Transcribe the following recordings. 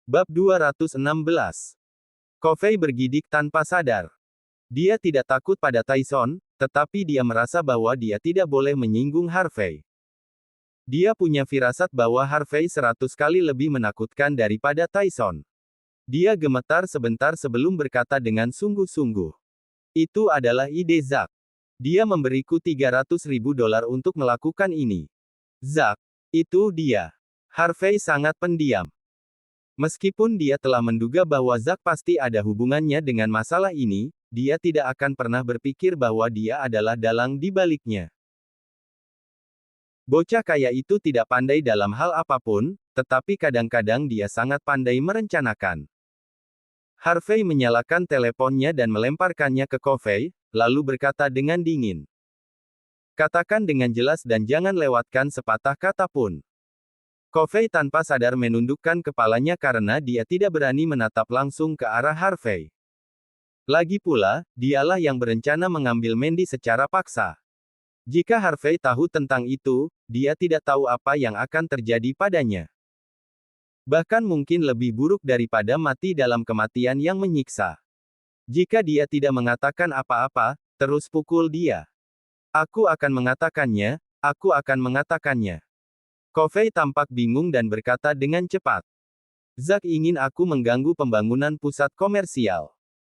Bab 216. Covey bergidik tanpa sadar. Dia tidak takut pada Tyson, tetapi dia merasa bahwa dia tidak boleh menyinggung Harvey. Dia punya firasat bahwa Harvey 100 kali lebih menakutkan daripada Tyson. Dia gemetar sebentar sebelum berkata dengan sungguh-sungguh. Itu adalah ide Zack. Dia memberiku $300.000 untuk melakukan ini. Zack. Itu dia. Harvey sangat pendiam. Meskipun dia telah menduga bahwa Zack pasti ada hubungannya dengan masalah ini, dia tidak akan pernah berpikir bahwa dia adalah dalang di baliknya. Bocah kaya itu tidak pandai dalam hal apapun, tetapi kadang-kadang dia sangat pandai merencanakan. Harvey menyalakan teleponnya dan melemparkannya ke Covey, lalu berkata dengan dingin. Katakan dengan jelas dan jangan lewatkan sepatah kata pun. Covey tanpa sadar menundukkan kepalanya karena dia tidak berani menatap langsung ke arah Harvey. Lagi pula, dialah yang berencana mengambil Mandy secara paksa. Jika Harvey tahu tentang itu, dia tidak tahu apa yang akan terjadi padanya. Bahkan mungkin lebih buruk daripada mati dalam kematian yang menyiksa. Jika dia tidak mengatakan apa-apa, terus pukul dia. Aku akan mengatakannya, aku akan mengatakannya. Covey tampak bingung dan berkata dengan cepat. Zack ingin aku mengganggu pembangunan pusat komersial.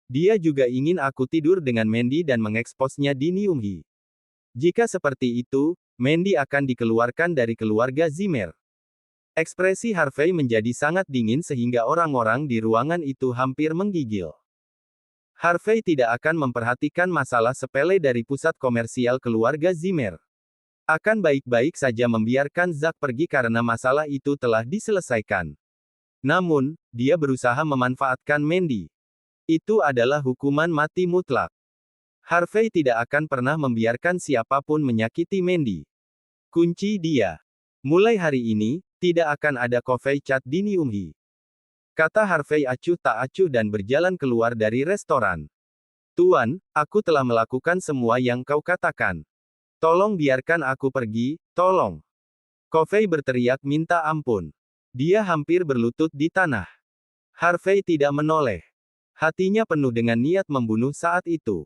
Dia juga ingin aku tidur dengan Mandy dan mengeksposnya di Nyunghi. Jika seperti itu, Mandy akan dikeluarkan dari keluarga Zimmer. Ekspresi Harvey menjadi sangat dingin sehingga orang-orang di ruangan itu hampir menggigil. Harvey tidak akan memperhatikan masalah sepele dari pusat komersial keluarga Zimmer. Akan baik-baik saja membiarkan Zack pergi karena masalah itu telah diselesaikan. Namun, dia berusaha memanfaatkan Mandy. Itu adalah hukuman mati mutlak. Harvey tidak akan pernah membiarkan siapapun menyakiti Mandy. Kunci dia. Mulai hari ini, tidak akan ada Covey Chat di Nyunghi. Kata Harvey acuh tak acuh dan berjalan keluar dari restoran. Tuan, aku telah melakukan semua yang kau katakan. Tolong biarkan aku pergi, tolong. Covey berteriak minta ampun. Dia hampir berlutut di tanah. Harvey tidak menoleh. Hatinya penuh dengan niat membunuh saat itu.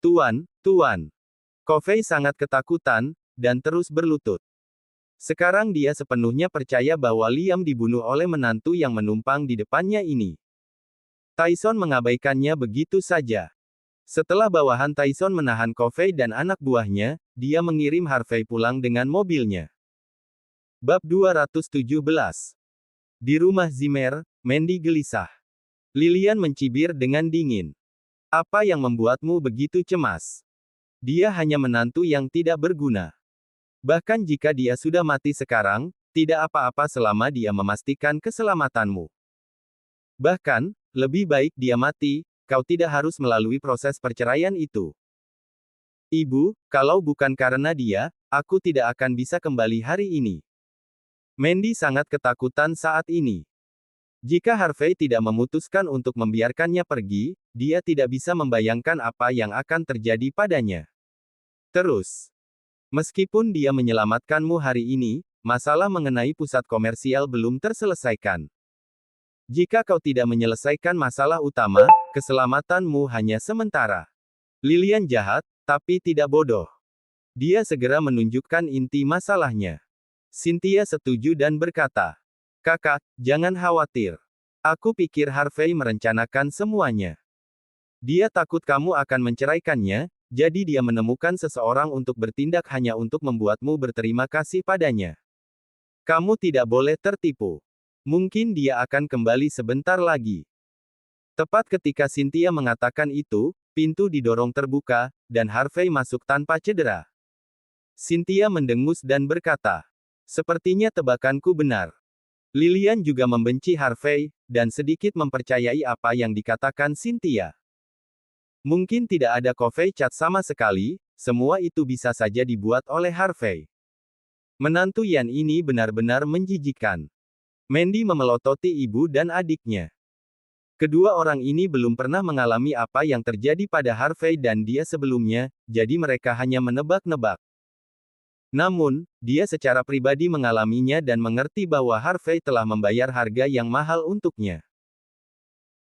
Tuan, Tuan. Covey sangat ketakutan, dan terus berlutut. Sekarang dia sepenuhnya percaya bahwa Liam dibunuh oleh menantu yang menumpang di depannya ini. Tyson mengabaikannya begitu saja. Setelah bawahan Tyson menahan Covey dan anak buahnya, dia mengirim Harvey pulang dengan mobilnya. Bab 217. Di rumah Zimmer, Mandy gelisah. Lilian mencibir dengan dingin. Apa yang membuatmu begitu cemas? Dia hanya menantu yang tidak berguna. Bahkan jika dia sudah mati sekarang, tidak apa-apa selama dia memastikan keselamatanmu. Bahkan, lebih baik dia mati. Kau tidak harus melalui proses perceraian itu. Ibu, kalau bukan karena dia, aku tidak akan bisa kembali hari ini. Mandy sangat ketakutan saat ini. Jika Harvey tidak memutuskan untuk membiarkannya pergi, dia tidak bisa membayangkan apa yang akan terjadi padanya. Terus, meskipun dia menyelamatkanmu hari ini, masalah mengenai pusat komersial belum terselesaikan. Jika kau tidak menyelesaikan masalah utama, keselamatanmu hanya sementara. Lilian jahat, tapi tidak bodoh. Dia segera menunjukkan inti masalahnya. Cynthia setuju dan berkata, Kakak, jangan khawatir. Aku pikir Harvey merencanakan semuanya. Dia takut kamu akan menceraikannya, jadi dia menemukan seseorang untuk bertindak hanya untuk membuatmu berterima kasih padanya. Kamu tidak boleh tertipu. Mungkin dia akan kembali sebentar lagi. Tepat ketika Cynthia mengatakan itu, pintu didorong terbuka, dan Harvey masuk tanpa cedera. Cynthia mendengus dan berkata, sepertinya tebakanku benar. Lilian juga membenci Harvey, dan sedikit mempercayai apa yang dikatakan Cynthia. Mungkin tidak ada Covey Chat sama sekali, semua itu bisa saja dibuat oleh Harvey. Menantu Yan ini benar-benar menjijikkan. Mandy memelototi ibu dan adiknya. Kedua orang ini belum pernah mengalami apa yang terjadi pada Harvey dan dia sebelumnya, jadi mereka hanya menebak-nebak. Namun, dia secara pribadi mengalaminya dan mengerti bahwa Harvey telah membayar harga yang mahal untuknya.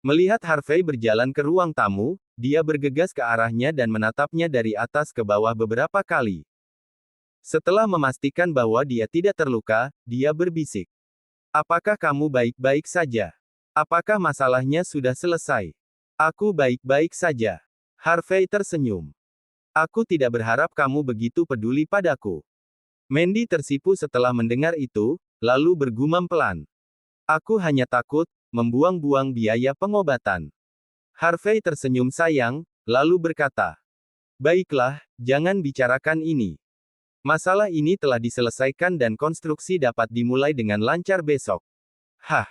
Melihat Harvey berjalan ke ruang tamu, dia bergegas ke arahnya dan menatapnya dari atas ke bawah beberapa kali. Setelah memastikan bahwa dia tidak terluka, dia berbisik. Apakah kamu baik-baik saja? Apakah masalahnya sudah selesai? Aku baik-baik saja. Harvey tersenyum. Aku tidak berharap kamu begitu peduli padaku. Mandy tersipu setelah mendengar itu, lalu bergumam pelan. Aku hanya takut, membuang-buang biaya pengobatan. Harvey tersenyum sayang, lalu berkata, baiklah, jangan bicarakan ini. Masalah ini telah diselesaikan dan konstruksi dapat dimulai dengan lancar besok. Hah?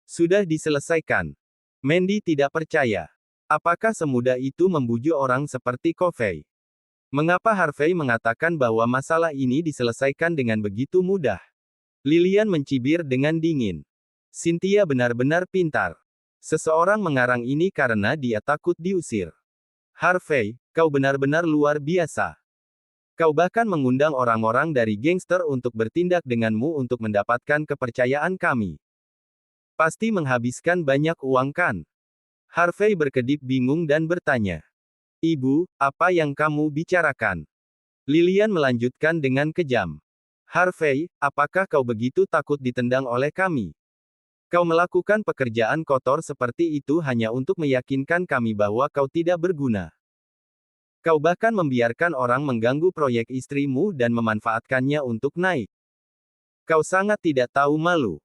Sudah diselesaikan? Mandy tidak percaya. Apakah semudah itu membujuk orang seperti Covey? Mengapa Harvey mengatakan bahwa masalah ini diselesaikan dengan begitu mudah? Lilian mencibir dengan dingin. Cynthia benar-benar pintar. Seseorang mengarang ini karena dia takut diusir. Harvey, kau benar-benar luar biasa. Kau bahkan mengundang orang-orang dari gangster untuk bertindak denganmu untuk mendapatkan kepercayaan kami. Pasti menghabiskan banyak uang kan? Harvey berkedip bingung dan bertanya. Ibu, apa yang kamu bicarakan? Lilian melanjutkan dengan kejam. Harvey, apakah kau begitu takut ditendang oleh kami? Kau melakukan pekerjaan kotor seperti itu hanya untuk meyakinkan kami bahwa kau tidak berguna. Kau bahkan membiarkan orang mengganggu proyek istrimu dan memanfaatkannya untuk naik. Kau sangat tidak tahu malu.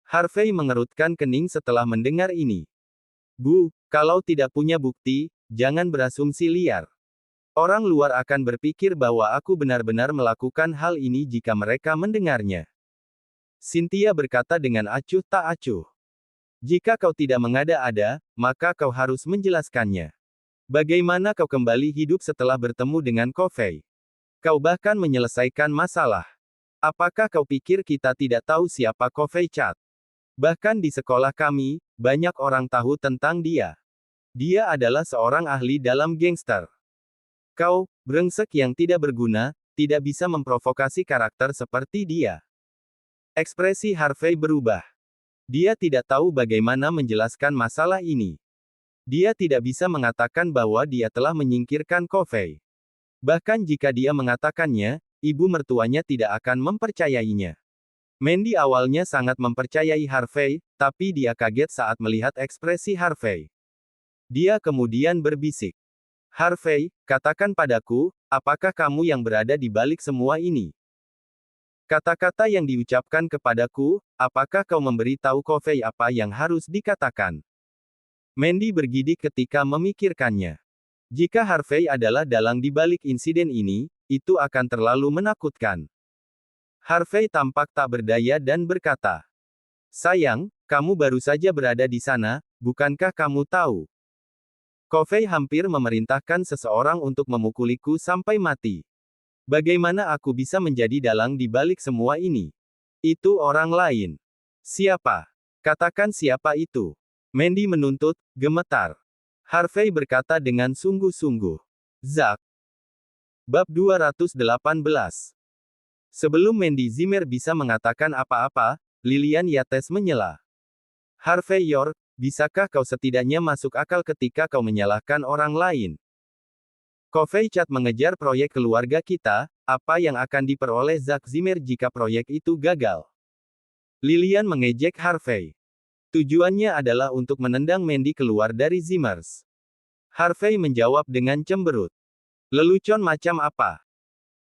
Harvey mengerutkan kening setelah mendengar ini. Bu, kalau tidak punya bukti, jangan berasumsi liar. Orang luar akan berpikir bahwa aku benar-benar melakukan hal ini jika mereka mendengarnya. Cynthia berkata dengan acuh tak acuh. Jika kau tidak mengada-ada, maka kau harus menjelaskannya. Bagaimana kau kembali hidup setelah bertemu dengan Covey? Kau bahkan menyelesaikan masalah. Apakah kau pikir kita tidak tahu siapa Covey Chad? Bahkan di sekolah kami, banyak orang tahu tentang dia. Dia adalah seorang ahli dalam gangster. Kau, brengsek yang tidak berguna, tidak bisa memprovokasi karakter seperti dia. Ekspresi Harvey berubah. Dia tidak tahu bagaimana menjelaskan masalah ini. Dia tidak bisa mengatakan bahwa dia telah menyingkirkan Covey. Bahkan jika dia mengatakannya, ibu mertuanya tidak akan mempercayainya. Mandy awalnya sangat mempercayai Harvey, tapi dia kaget saat melihat ekspresi Harvey. Dia kemudian berbisik. Harvey, katakan padaku, apakah kamu yang berada di balik semua ini? Kata-kata yang diucapkan kepadaku, apakah kau memberi tahu Covey apa yang harus dikatakan? Mandy bergidik ketika memikirkannya. Jika Harvey adalah dalang di balik insiden ini, itu akan terlalu menakutkan. Harvey tampak tak berdaya dan berkata, sayang, kamu baru saja berada di sana, bukankah kamu tahu? Covey hampir memerintahkan seseorang untuk memukuliku sampai mati. Bagaimana aku bisa menjadi dalang di balik semua ini? Itu orang lain. Siapa? Katakan siapa itu. Mandy menuntut, gemetar. Harvey berkata dengan sungguh-sungguh. Zack. Bab 218. Sebelum Mandy Zimmer bisa mengatakan apa-apa, Lilian Yates menyela. Harvey York, bisakah kau setidaknya masuk akal ketika kau menyalahkan orang lain? Covey Chad mengejar proyek keluarga kita, apa yang akan diperoleh Zack Zimmer jika proyek itu gagal? Lilian mengejek Harvey. Tujuannya adalah untuk menendang Mandy keluar dari Zimmers. Harvey menjawab dengan cemberut. Lelucon macam apa?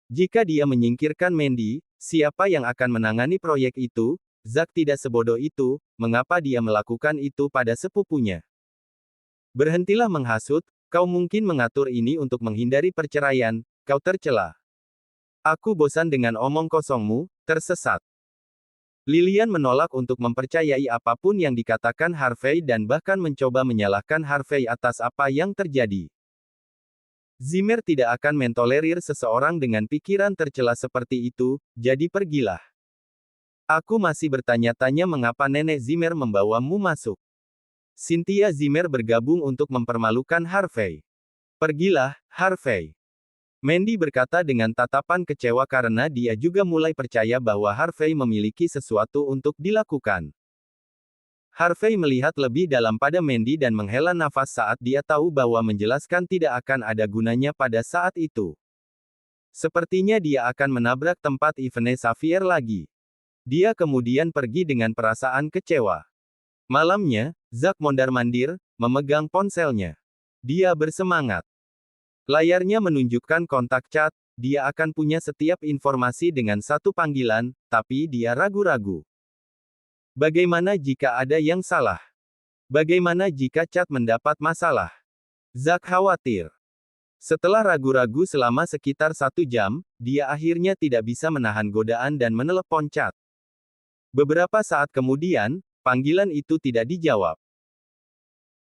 Jika dia menyingkirkan Mandy, siapa yang akan menangani proyek itu? Zack tidak sebodoh itu, mengapa dia melakukan itu pada sepupunya? Berhentilah menghasut, kau mungkin mengatur ini untuk menghindari perceraian, kau tercela. Aku bosan dengan omong kosongmu, tersesat. Lilian menolak untuk mempercayai apapun yang dikatakan Harvey dan bahkan mencoba menyalahkan Harvey atas apa yang terjadi. Zimmer tidak akan mentolerir seseorang dengan pikiran tercela seperti itu, jadi pergilah. Aku masih bertanya-tanya mengapa nenek Zimmer membawamu masuk. Cynthia Zimmer bergabung untuk mempermalukan Harvey. Pergilah, Harvey. Mandy berkata dengan tatapan kecewa karena dia juga mulai percaya bahwa Harvey memiliki sesuatu untuk dilakukan. Harvey melihat lebih dalam pada Mandy dan menghela nafas saat dia tahu bahwa menjelaskan tidak akan ada gunanya pada saat itu. Sepertinya dia akan menabrak tempat Yvonne Xavier lagi. Dia kemudian pergi dengan perasaan kecewa. Malamnya, Zack mondar-mandir, memegang ponselnya. Dia bersemangat. Layarnya menunjukkan kontak chat, dia akan punya setiap informasi dengan satu panggilan, tapi dia ragu-ragu. Bagaimana jika ada yang salah? Bagaimana jika chat mendapat masalah? Zack khawatir. Setelah ragu-ragu selama sekitar 1 jam, dia akhirnya tidak bisa menahan godaan dan menelepon chat. Beberapa saat kemudian, panggilan itu tidak dijawab.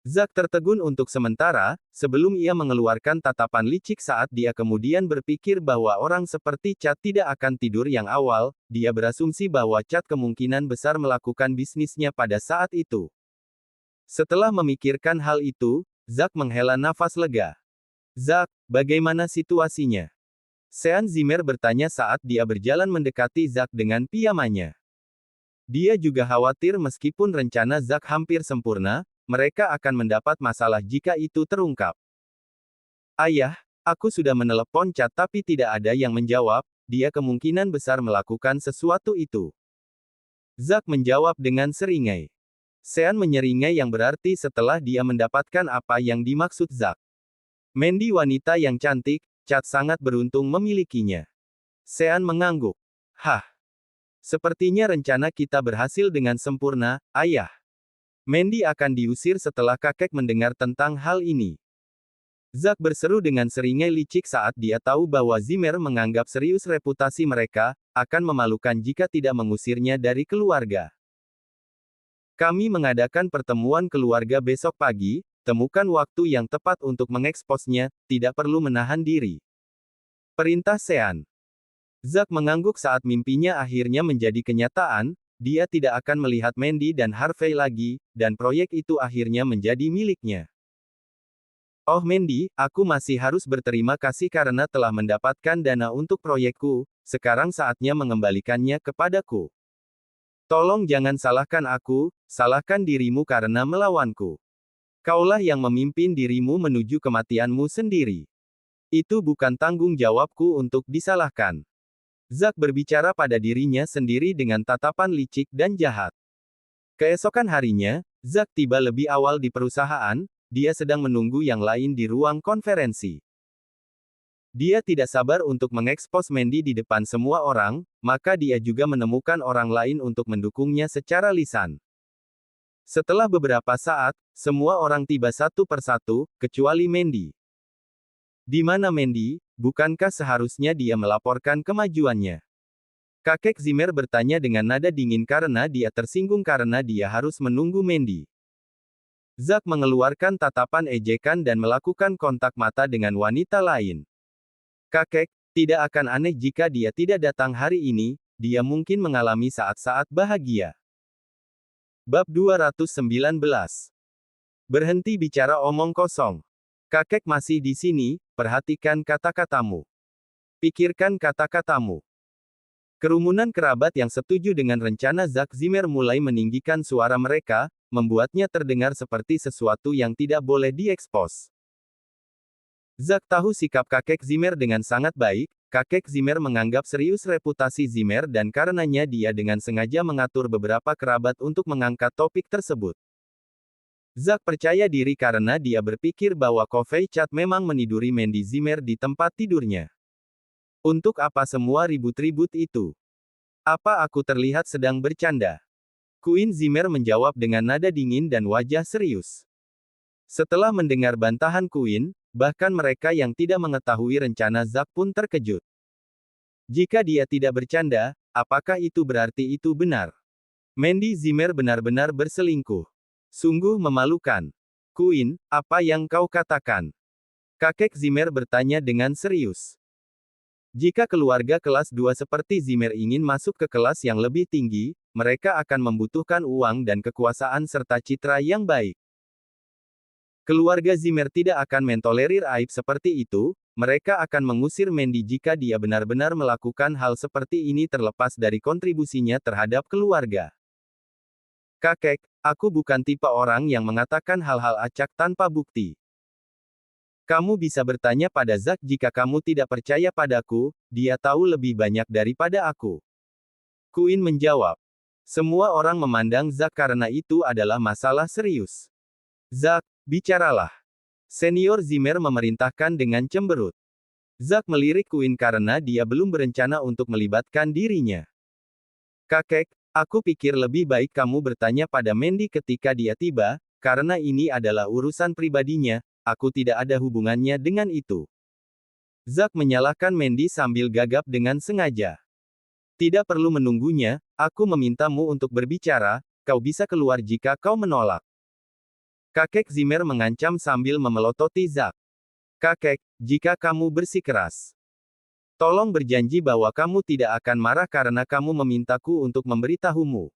Zack tertegun untuk sementara, sebelum ia mengeluarkan tatapan licik saat dia kemudian berpikir bahwa orang seperti Chad tidak akan tidur yang awal, dia berasumsi bahwa Chad kemungkinan besar melakukan bisnisnya pada saat itu. Setelah memikirkan hal itu, Zack menghela nafas lega. Zack, bagaimana situasinya? Sean Zimmer bertanya saat dia berjalan mendekati Zack dengan piyamanya. Dia juga khawatir meskipun rencana Zack hampir sempurna, mereka akan mendapat masalah jika itu terungkap. Ayah, aku sudah menelepon Chad tapi tidak ada yang menjawab, dia kemungkinan besar melakukan sesuatu itu. Zack menjawab dengan seringai. Sean menyeringai yang berarti setelah dia mendapatkan apa yang dimaksud Zack. Mandy wanita yang cantik, Chad sangat beruntung memilikinya. Sean mengangguk. Hah. Sepertinya rencana kita berhasil dengan sempurna, ayah. Mandy akan diusir setelah kakek mendengar tentang hal ini. Zack berseru dengan seringai licik saat dia tahu bahwa Zimmer menganggap serius reputasi mereka, akan memalukan jika tidak mengusirnya dari keluarga. Kami mengadakan pertemuan keluarga besok pagi, temukan waktu yang tepat untuk mengeksposnya, tidak perlu menahan diri. Perintah Sean. Zack mengangguk saat mimpinya akhirnya menjadi kenyataan, dia tidak akan melihat Mandy dan Harvey lagi, dan proyek itu akhirnya menjadi miliknya. Oh Mandy, aku masih harus berterima kasih karena telah mendapatkan dana untuk proyekku, sekarang saatnya mengembalikannya kepadaku. Tolong jangan salahkan aku, salahkan dirimu karena melawanku. Kaulah yang memimpin dirimu menuju kematianmu sendiri. Itu bukan tanggung jawabku untuk disalahkan. Zack berbicara pada dirinya sendiri dengan tatapan licik dan jahat. Keesokan harinya, Zack tiba lebih awal di perusahaan, dia sedang menunggu yang lain di ruang konferensi. Dia tidak sabar untuk mengekspos Mandy di depan semua orang, maka dia juga menemukan orang lain untuk mendukungnya secara lisan. Setelah beberapa saat, semua orang tiba satu persatu, kecuali Mandy. Di mana Mandy? Bukankah seharusnya dia melaporkan kemajuannya? Kakek Zimmer bertanya dengan nada dingin karena dia tersinggung karena dia harus menunggu Mandy. Zack mengeluarkan tatapan ejekan dan melakukan kontak mata dengan wanita lain. Kakek, tidak akan aneh jika dia tidak datang hari ini, dia mungkin mengalami saat-saat bahagia. Bab 219. Berhenti bicara omong kosong. Kakek masih di sini, perhatikan kata-katamu. Pikirkan kata-katamu. Kerumunan kerabat yang setuju dengan rencana Zack Zimmer mulai meninggikan suara mereka, membuatnya terdengar seperti sesuatu yang tidak boleh diekspos. Zack tahu sikap kakek Zimmer dengan sangat baik, kakek Zimmer menganggap serius reputasi Zimmer dan karenanya dia dengan sengaja mengatur beberapa kerabat untuk mengangkat topik tersebut. Zack percaya diri karena dia berpikir bahwa Covey Chad memang meniduri Mandy Zimmer di tempat tidurnya. Untuk apa semua ribut-ribut itu? Apa aku terlihat sedang bercanda? Queen Zimmer menjawab dengan nada dingin dan wajah serius. Setelah mendengar bantahan Queen, bahkan mereka yang tidak mengetahui rencana Zack pun terkejut. Jika dia tidak bercanda, apakah itu berarti itu benar? Mandy Zimmer benar-benar berselingkuh. Sungguh memalukan. Queen, apa yang kau katakan? Kakek Zimmer bertanya dengan serius. Jika keluarga kelas 2 seperti Zimmer ingin masuk ke kelas yang lebih tinggi, mereka akan membutuhkan uang dan kekuasaan serta citra yang baik. Keluarga Zimmer tidak akan mentolerir aib seperti itu, mereka akan mengusir Mandy jika dia benar-benar melakukan hal seperti ini terlepas dari kontribusinya terhadap keluarga. Kakek, aku bukan tipe orang yang mengatakan hal-hal acak tanpa bukti. Kamu bisa bertanya pada Zack jika kamu tidak percaya padaku, dia tahu lebih banyak daripada aku. Queen menjawab. Semua orang memandang Zack karena itu adalah masalah serius. Zack, bicaralah. Senior Zimmer memerintahkan dengan cemberut. Zack melirik Queen karena dia belum berencana untuk melibatkan dirinya. Kakek, aku pikir lebih baik kamu bertanya pada Mandy ketika dia tiba, karena ini adalah urusan pribadinya, aku tidak ada hubungannya dengan itu. Zack menyalahkan Mandy sambil gagap dengan sengaja. Tidak perlu menunggunya, aku memintamu untuk berbicara, kau bisa keluar jika kau menolak. Kakek Zimmer mengancam sambil memelototi Zack. Kakek, jika kamu bersikeras, tolong berjanji bahwa kamu tidak akan marah karena kamu memintaku untuk memberitahumu.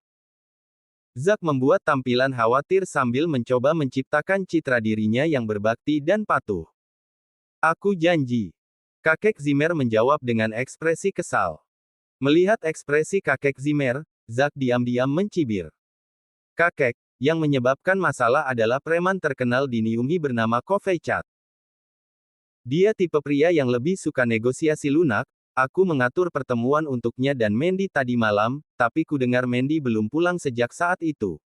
Zack membuat tampilan khawatir sambil mencoba menciptakan citra dirinya yang berbakti dan patuh. Aku janji. Kakek Zimmer menjawab dengan ekspresi kesal. Melihat ekspresi kakek Zimmer, Zack diam-diam mencibir. Kakek, yang menyebabkan masalah adalah preman terkenal di Niumi bernama Kovey Chat. Dia tipe pria yang lebih suka negosiasi lunak. Aku mengatur pertemuan untuknya dan Mandy tadi malam, tapi ku dengar Mandy belum pulang sejak saat itu.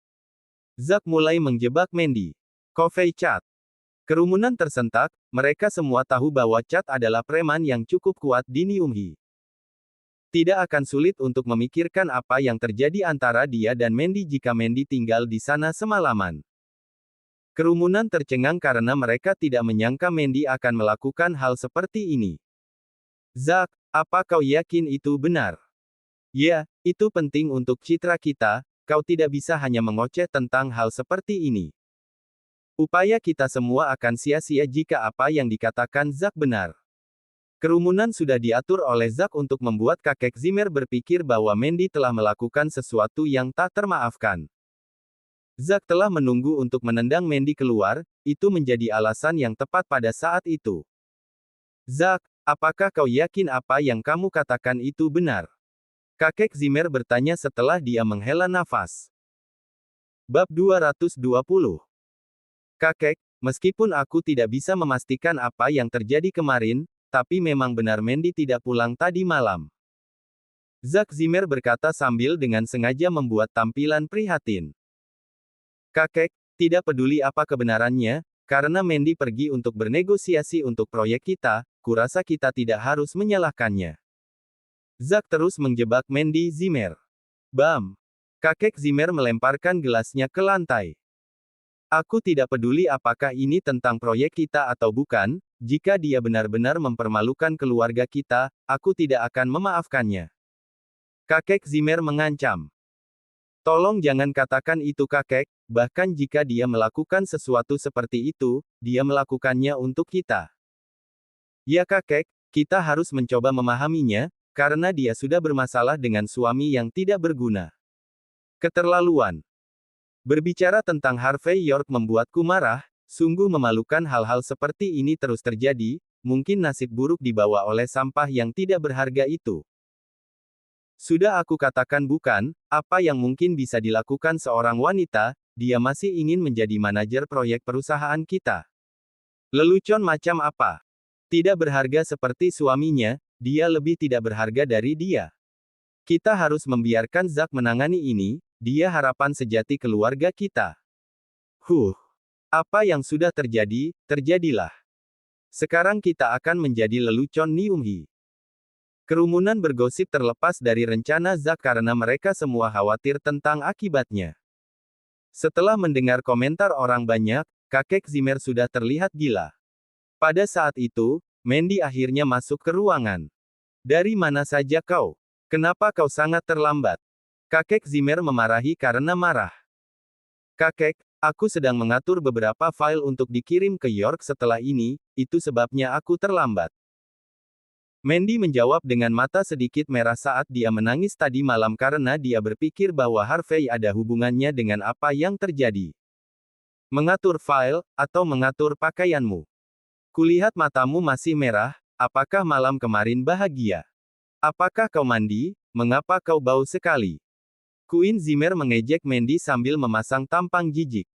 Zack mulai menjebak Mandy. Kovey Chat. Kerumunan tersentak, mereka semua tahu bahwa Chat adalah preman yang cukup kuat di Niumi. Tidak akan sulit untuk memikirkan apa yang terjadi antara dia dan Mandy jika Mandy tinggal di sana semalaman. Kerumunan tercengang karena mereka tidak menyangka Mandy akan melakukan hal seperti ini. Zack, apa kau yakin itu benar? Ya, itu penting untuk citra kita, kau tidak bisa hanya mengoceh tentang hal seperti ini. Upaya kita semua akan sia-sia jika apa yang dikatakan Zack benar. Kerumunan sudah diatur oleh Zack untuk membuat kakek Zimmer berpikir bahwa Mandy telah melakukan sesuatu yang tak termaafkan. Zack telah menunggu untuk menendang Mandy keluar, itu menjadi alasan yang tepat pada saat itu. Zack, apakah kau yakin apa yang kamu katakan itu benar? Kakek Zimmer bertanya setelah dia menghela nafas. Bab 220. Kakek, meskipun aku tidak bisa memastikan apa yang terjadi kemarin, tapi memang benar Mandy tidak pulang tadi malam. Zack Zimmer berkata sambil dengan sengaja membuat tampilan prihatin. Kakek, tidak peduli apa kebenarannya, karena Mandy pergi untuk bernegosiasi untuk proyek kita, kurasa kita tidak harus menyalahkannya. Zack terus menjebak Mandy Zimmer. Bam! Kakek Zimmer melemparkan gelasnya ke lantai. Aku tidak peduli apakah ini tentang proyek kita atau bukan, jika dia benar-benar mempermalukan keluarga kita, aku tidak akan memaafkannya. Kakek Zimmer mengancam. Tolong jangan katakan itu kakek, bahkan jika dia melakukan sesuatu seperti itu, dia melakukannya untuk kita. Ya kakek, kita harus mencoba memahaminya, karena dia sudah bermasalah dengan suami yang tidak berguna. Keterlaluan. Berbicara tentang Harvey York membuatku marah, sungguh memalukan hal-hal seperti ini terus terjadi, mungkin nasib buruk dibawa oleh sampah yang tidak berharga itu. Sudah aku katakan bukan, apa yang mungkin bisa dilakukan seorang wanita, dia masih ingin menjadi manajer proyek perusahaan kita. Lelucon macam apa? Tidak berharga seperti suaminya, dia lebih tidak berharga dari dia. Kita harus membiarkan Zack menangani ini, dia harapan sejati keluarga kita. Apa yang sudah terjadi, terjadilah. Sekarang kita akan menjadi lelucon Niumi. Kerumunan bergosip terlepas dari rencana Zack karena mereka semua khawatir tentang akibatnya. Setelah mendengar komentar orang banyak, kakek Zimmer sudah terlihat gila. Pada saat itu, Mandy akhirnya masuk ke ruangan. Dari mana saja kau? Kenapa kau sangat terlambat? Kakek Zimmer memarahi karena marah. Kakek, aku sedang mengatur beberapa file untuk dikirim ke York setelah ini, itu sebabnya aku terlambat. Mandy menjawab dengan mata sedikit merah saat dia menangis tadi malam karena dia berpikir bahwa Harvey ada hubungannya dengan apa yang terjadi. Mengatur file, atau mengatur pakaianmu. Kulihat matamu masih merah, Apakah malam kemarin bahagia? Apakah kau mandi? Mengapa kau bau sekali? Queen Zimmer mengejek Mandy sambil memasang tampang jijik.